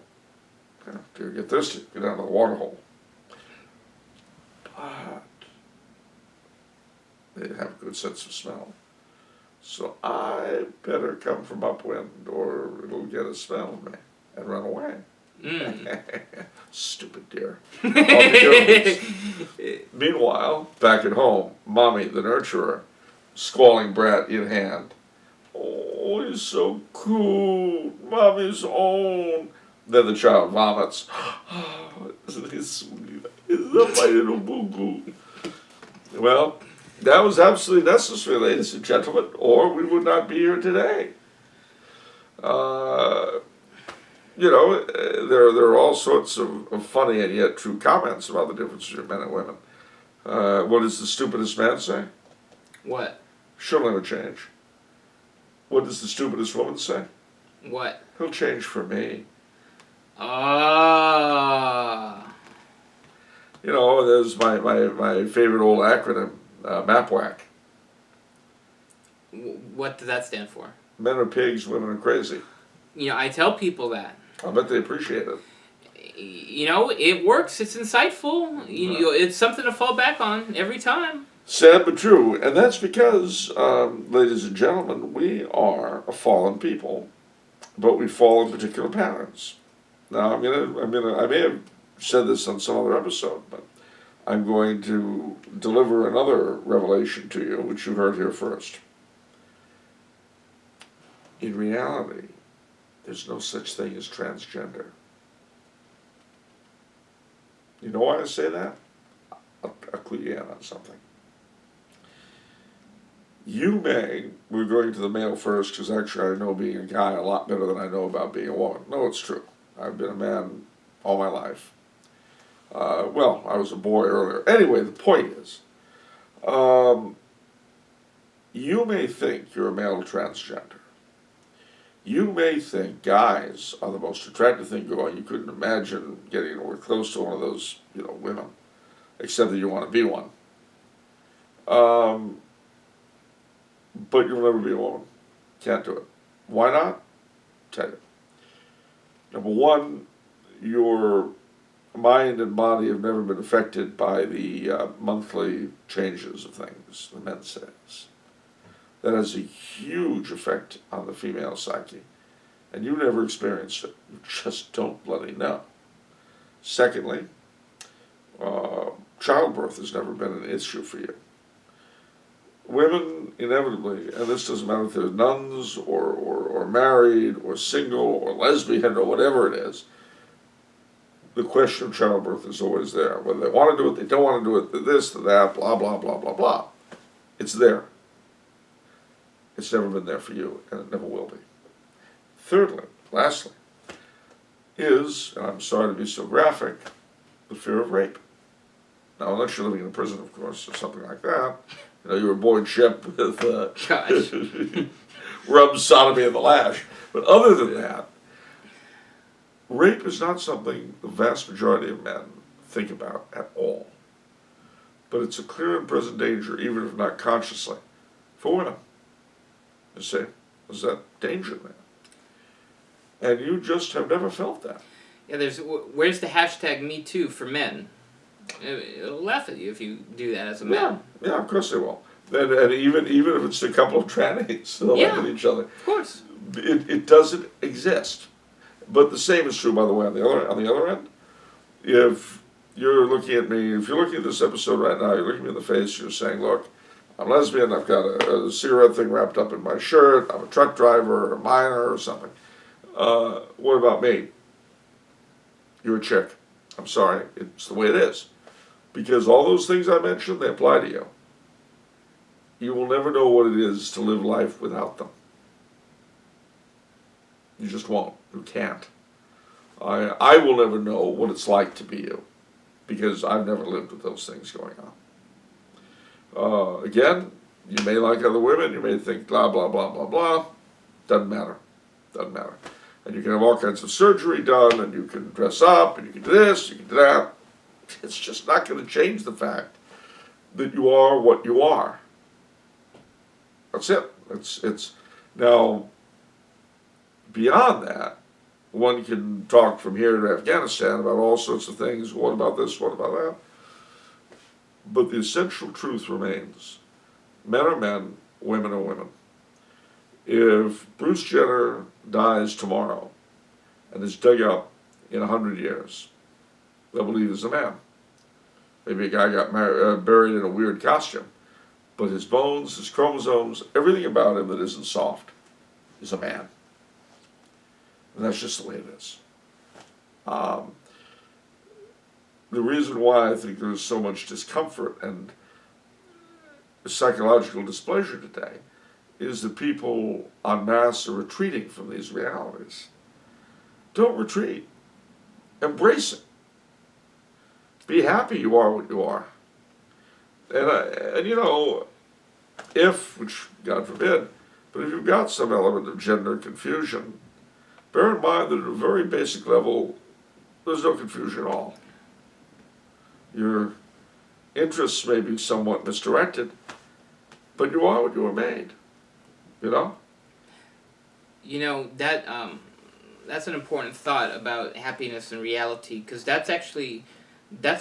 Deer get thirsty, go down to the water hole. But They have a good sense of smell. So I better come from upwind or it'll get a smell of me and run away. Stupid deer. Meanwhile, back at home, Mommy, the nurturer, squalling brat in hand. Oh, he's so cool. Mommy's own. Then the child vomits. Oh, isn't he sweet? Isn't that my little boo-boo? Well, that was absolutely necessary, ladies and gentlemen, or we would not be here today. There are all sorts of funny and yet true comments about the difference between men and women. What does the stupidest man say? What? She'll never change. What does the stupidest woman say? What? He'll change for me. Ah. There's my favorite old acronym, MAPWAC. What does that stand for? Men are pigs, women are crazy. I tell people that. I bet they appreciate it. It works. It's insightful. It's something to fall back on every time. Sad but true, and that's because, ladies and gentlemen, we are a fallen people, but we fall in particular patterns. Now, I may have said this on some other episode, but I'm going to deliver another revelation to you, which you heard here first. In reality, there's no such thing as transgender. You know why I say that? I'll clue you in on something. We're going to the male first, because actually I know being a guy a lot better than I know about being a woman. No, it's true. I've been a man all my life. I was a boy earlier. Anyway, the point is, you may think you're a male transgender. You may think guys are the most attractive thing going. You couldn't imagine getting anywhere close to one of those, women, except that you want to be one. But you'll never be a woman. Can't do it. Why not? Tell you. Number one, your mind and body have never been affected by the monthly changes of things, the men says. That has a huge effect on the female psyche. And you never experienced it. You just don't bloody know. Secondly, childbirth has never been an issue for you. Women, inevitably, and this doesn't matter if they're nuns or married or single or lesbian or whatever it is, the question of childbirth is always there. Whether they want to do it, they don't want to do it, this, that, blah, blah, blah, blah, blah. It's there. It's never been there for you, and it never will be. Thirdly, lastly, is, and I'm sorry to be so graphic, the fear of rape. Now, unless you're living in a prison, of course, or something like that, you were aboard ship with rum, sodomy, and the lash. But other than that, rape is not something the vast majority of men think about at all. But it's a clear and present danger, even if not consciously, for women. You see, there's that danger there. And you just have never felt that. Yeah, where's the hashtag #MeToo for men? It'll laugh at you if you do that as a man. Yeah, of course they will. And even if it's a couple of trannies, they'll laugh at each other. Of course. It doesn't exist. But the same is true, by the way, on the other end. If you're looking at me, if you're looking at this episode right now, you're looking me in the face, you're saying, look, I'm lesbian, I've got a cigarette thing wrapped up in my shirt, I'm a truck driver, or a miner, or something. What about me? You're a chick. I'm sorry, it's the way it is. Because all those things I mentioned, they apply to you. You will never know what it is to live life without them. You just won't. You can't. I will never know what it's like to be you, because I've never lived with those things going on. Again, you may like other women, you may think blah, blah, blah, blah, blah. Doesn't matter. Doesn't matter. And you can have all kinds of surgery done, and you can dress up, and you can do this, you can do that. It's just not going to change the fact that you are what you are. That's it. It's now, beyond that, one can talk from here to Afghanistan about all sorts of things. What about this? What about that? But the essential truth remains Men are men, women are women. If Bruce Jenner dies tomorrow and is dug up in 100 years, they'll believe he's a man. Maybe a guy got buried in a weird costume, but his bones, his chromosomes, everything about him that isn't soft is a man. And that's just the way it is. The reason why I think there's so much discomfort and psychological displeasure today is that people en masse are retreating from these realities. Don't retreat. Embrace it. Be happy you are what you are. And you know, which God forbid, but if you've got some element of gender confusion, bear in mind that at a very basic level, there's no confusion at all. Your interests may be somewhat misdirected, but you are what you were made. You know? You know, that's an important thought about happiness and reality, because that's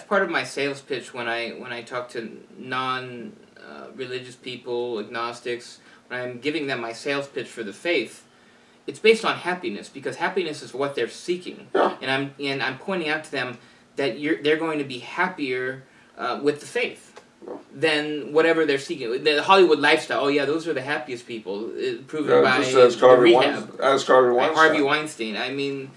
part of my sales pitch when I talk to non-religious people, agnostics, when I'm giving them my sales pitch for the faith. It's based on happiness, because happiness is what they're seeking. Yeah. And I'm pointing out to them that they're going to be happier with the faith than whatever they're seeking. The Hollywood lifestyle, oh yeah, those are the happiest people, proven by the rehab. As Harvey Weinstein. Harvey Weinstein. I mean,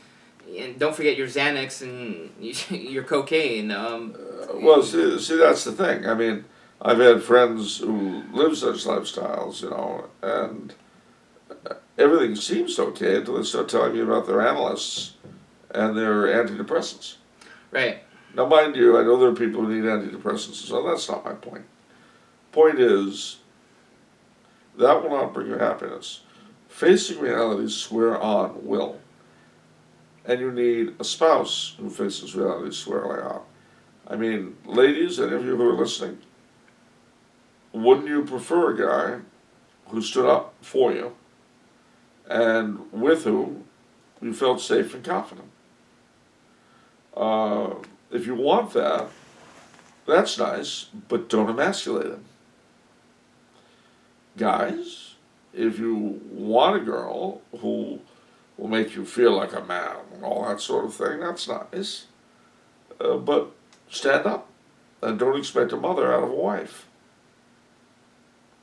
and don't forget your Xanax and your cocaine. Well, see, that's the thing. I mean, I've had friends who live such lifestyles, you know, and everything seems okay until they start telling you about their analysts and their antidepressants. Right. Now, mind you, I know there are people who need antidepressants, so that's not my point. Point is, that will not bring you happiness. Facing reality square on will. And you need a spouse who faces reality squarely on. I mean, ladies, any of you who are listening, wouldn't you prefer a guy who stood up for you and with whom you felt safe and confident? If you want that, that's nice, but don't emasculate him. Guys, if you want a girl who will make you feel like a man and all that sort of thing, that's nice. But stand up and don't expect a mother out of a wife.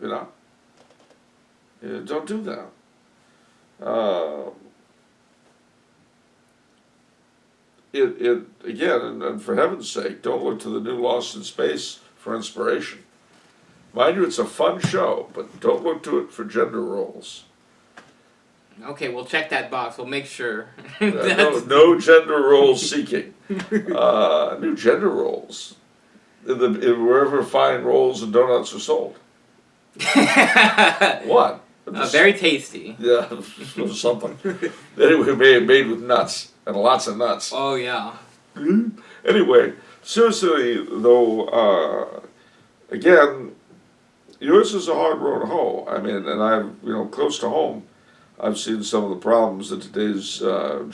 You know? Don't do that. Again, and for heaven's sake, don't look to the new Lost in Space for inspiration. Mind you, it's a fun show, but don't look to it for gender roles. Okay, we'll check that box. We'll make sure. No gender role seeking. New gender roles. Wherever fine rolls and donuts are sold. What? Very tasty. Yeah, something. Anyway, made with nuts, and lots of nuts. Oh, yeah. Anyway, seriously, though, again, yours is a hard road to hoe. I mean, and I've, close to home, I've seen some of the problems that today's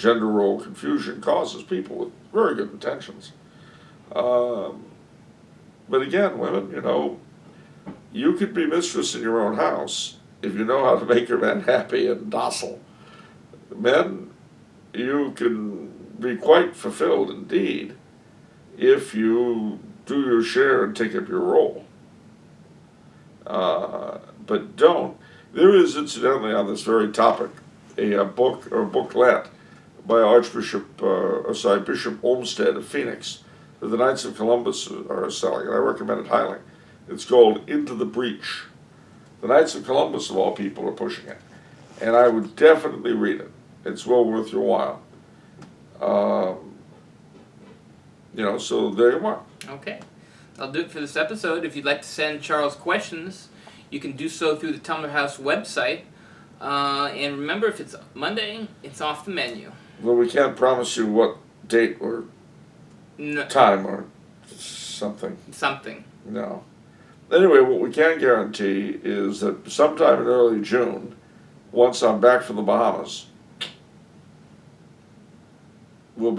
gender role confusion causes people with very good intentions. But again, women, you could be mistress in your own house if you know how to make your men happy and docile. Men, you can be quite fulfilled indeed if you do your share and take up your role. But don't. There is, incidentally, on this very topic, a book or booklet by Bishop Olmsted of Phoenix that the Knights of Columbus are selling, and I recommend it highly. It's called Into the Breach. The Knights of Columbus, of all people, are pushing it. And I would definitely read it. It's well worth your while. So there you are. Okay. That'll do it for this episode. If you'd like to send Charles questions, you can do so through the Tumblr House website. And remember, if it's Monday, it's off the menu. Well, we can't promise you what date or time or something. Something. No. Anyway, what we can guarantee is that sometime in early June, once I'm back from the Bahamas, we'll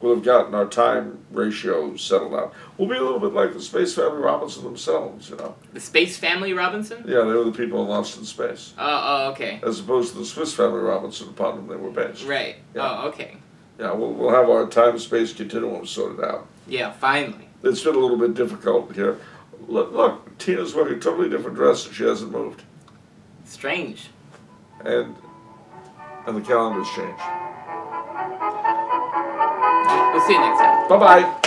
we'll have gotten our time ratio settled out. We'll be a little bit like the Space Family Robinson themselves, you know. The Space Family Robinson? Yeah, they were the people in Lost in Space. Oh, okay. As opposed to the Swiss Family Robinson upon whom they were based. Right. Yeah. Oh, okay. Yeah, we'll have our time-space continuum sorted out. Yeah, finally. It's been a little bit difficult here. Look, Tina's wearing a totally different dress and she hasn't moved. Strange. And the calendar's changed. We'll see you next time. Bye-bye.